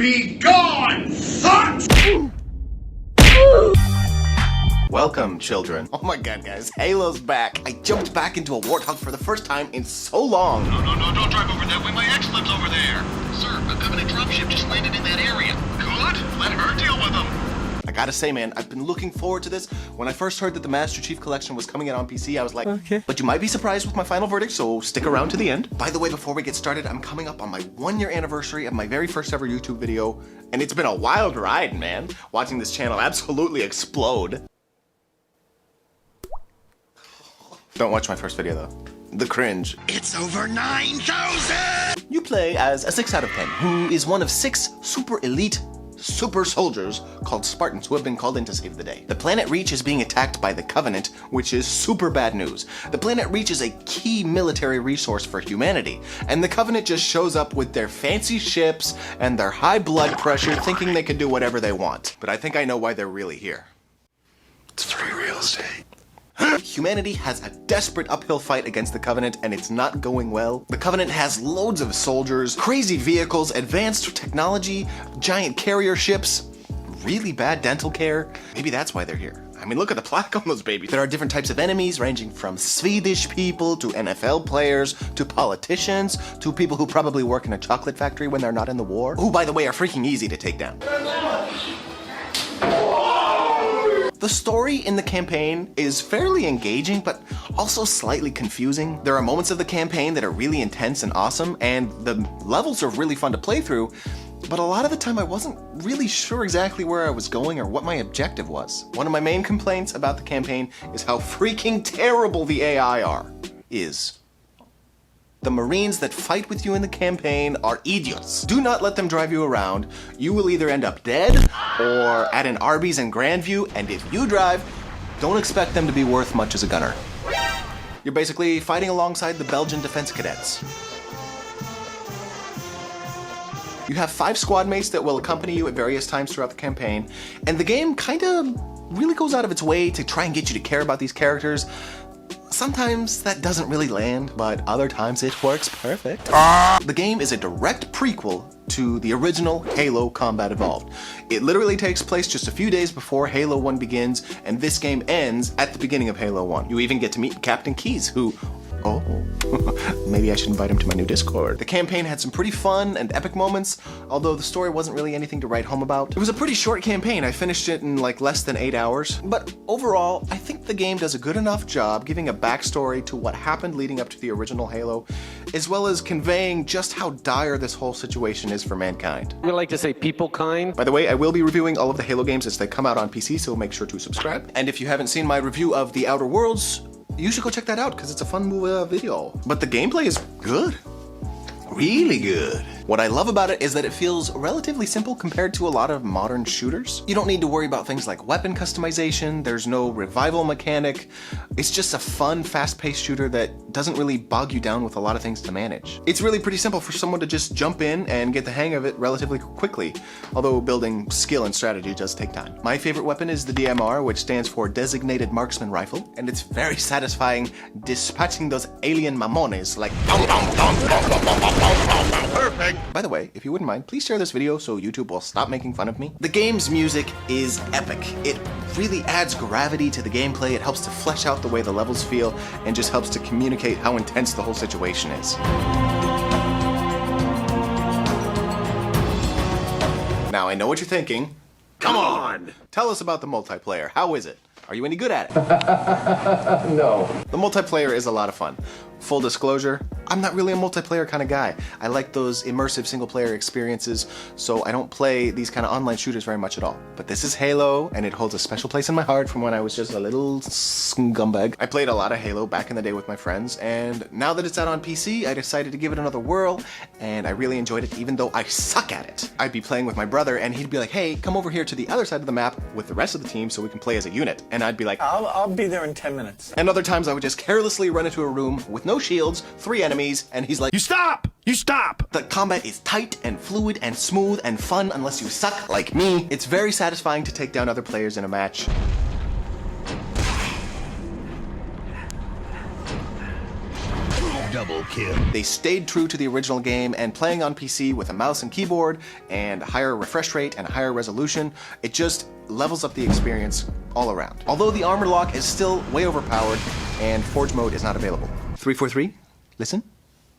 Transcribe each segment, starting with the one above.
Be gone, thugs! Welcome, children. Oh my god, guys. Halo's back. I jumped back into a warthog for the first time in so long. No, don't drive over that way. My ex-lib's over there. Sir, a Covenant dropship just landed in that area. Good? Let her deal with them. I gotta say, man, I've been looking forward to this. When I first heard that the Master Chief Collection was coming out on PC, I was like, okay. But you might be surprised with my final verdict, so stick around to the end. By the way, before we get started, I'm coming up on my 1-year anniversary of my very first ever YouTube video, and it's been a wild ride, man. Watching this channel absolutely explode. Don't watch my first video, though. The cringe. It's over 9,000! You play as a 6 out of 10, who is one of 6 super elite super soldiers called Spartans who have been called in to save the day. The planet Reach is being attacked by the Covenant, which is super bad news. The planet Reach is a key military resource for humanity, and the Covenant just shows up with their fancy ships and their high blood pressure thinking they can do whatever they want. But I think I know why they're really here. It's free real estate. Humanity has a desperate uphill fight against the Covenant, and it's not going well. The Covenant has loads of soldiers, crazy vehicles, advanced technology, giant carrier ships, really bad dental care. Maybe that's why they're here. I mean, look at the plaque on those babies. There are different types of enemies, ranging from Swedish people to NFL players to politicians to people who probably work in a chocolate factory when they're not in the war, who, by the way, are freaking easy to take down. The story in the campaign is fairly engaging, but also slightly confusing. There are moments of the campaign that are really intense and awesome, and the levels are really fun to play through, but a lot of the time I wasn't really sure exactly where I was going or what my objective was. One of my main complaints about the campaign is how freaking terrible the AI is. The Marines that fight with you in the campaign are idiots. Do not let them drive you around. You will either end up dead or at an Arby's in Grandview, and if you drive, don't expect them to be worth much as a gunner. You're basically fighting alongside the Belgian defense cadets. You have 5 squad mates that will accompany you at various times throughout the campaign, and the game kinda really goes out of its way to try and get you to care about these characters. Sometimes that doesn't really land, but other times it works perfect. The game is a direct prequel to the original Halo Combat Evolved. It literally takes place just a few days before Halo 1 begins, and this game ends at the beginning of Halo 1. You even get to meet Captain Keyes, who... oh, maybe I should invite him to my new Discord. The campaign had some pretty fun and epic moments, although the story wasn't really anything to write home about. It was a pretty short campaign. I finished it in like less than 8 hours. But overall, I think the game does a good enough job giving a backstory to what happened leading up to the original Halo, as well as conveying just how dire this whole situation is for mankind. We like to say people kind. By the way, I will be reviewing all of the Halo games as they come out on PC, so make sure to subscribe. And if you haven't seen my review of The Outer Worlds, you should go check that out because it's a fun video. But the gameplay is good. Really good. What I love about it is that it feels relatively simple compared to a lot of modern shooters. You don't need to worry about things like weapon customization, there's no revival mechanic. It's just a fun, fast-paced shooter that doesn't really bog you down with a lot of things to manage. It's really pretty simple for someone to just jump in and get the hang of it relatively quickly, although building skill and strategy does take time. My favorite weapon is the DMR, which stands for Designated Marksman Rifle, and it's very satisfying dispatching those alien mamones like perfect. By the way, if you wouldn't mind, please share this video so YouTube will stop making fun of me. The game's music is epic. It really adds gravity to the gameplay. It helps to flesh out the way the levels feel and just helps to communicate how intense the whole situation is. Now, I know what you're thinking. Come on! Tell us about the multiplayer. How is it? Are you any good at it? No. The multiplayer is a lot of fun. Full disclosure, I'm not really a multiplayer kind of guy. I like those immersive single-player experiences, so I don't play these kind of online shooters very much at all. But this is Halo, and it holds a special place in my heart from when I was just a little scumbag. I played a lot of Halo back in the day with my friends, and now that it's out on PC, I decided to give it another whirl, and I really enjoyed it even though I suck at it. I'd be playing with my brother, and he'd be like, hey, come over here to the other side of the map with the rest of the team so we can play as a unit. And I'd be like, I'll be there in 10 minutes. And other times I would just carelessly run into a room with no shields, 3 enemies, and he's like, You stop! You stop! The combat is tight and fluid and smooth and fun unless you suck like me. It's very satisfying to take down other players in a match. Double Double kill. They stayed true to the original game, and playing on PC with a mouse and keyboard and a higher refresh rate and a higher resolution, it just levels up the experience all around. Although the armor lock is still way overpowered and Forge mode is not available. 343, listen,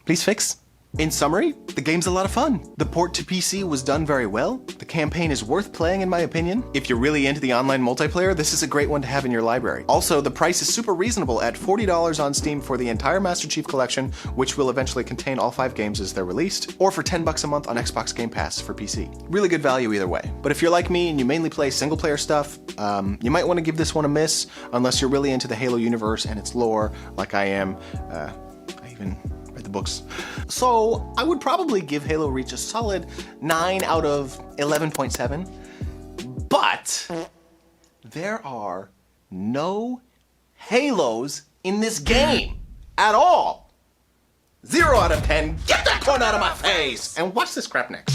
please fix. In summary, the game's a lot of fun. The port to PC was done very well. The campaign is worth playing in my opinion. If you're really into the online multiplayer, this is a great one to have in your library. Also, the price is super reasonable at $40 on Steam for the entire Master Chief Collection, which will eventually contain all 5 games as they're released, or for $10 a month on Xbox Game Pass for PC. Really good value either way. But if you're like me and you mainly play single player stuff, you might want to give this one a miss, unless you're really into the Halo universe and its lore, like I am. I even read the books. So I would probably give Halo Reach a solid 9 out of 11.7, but there are no Halos in this game at all. 0 out of 10, get that corn out of my face! And watch this crap next.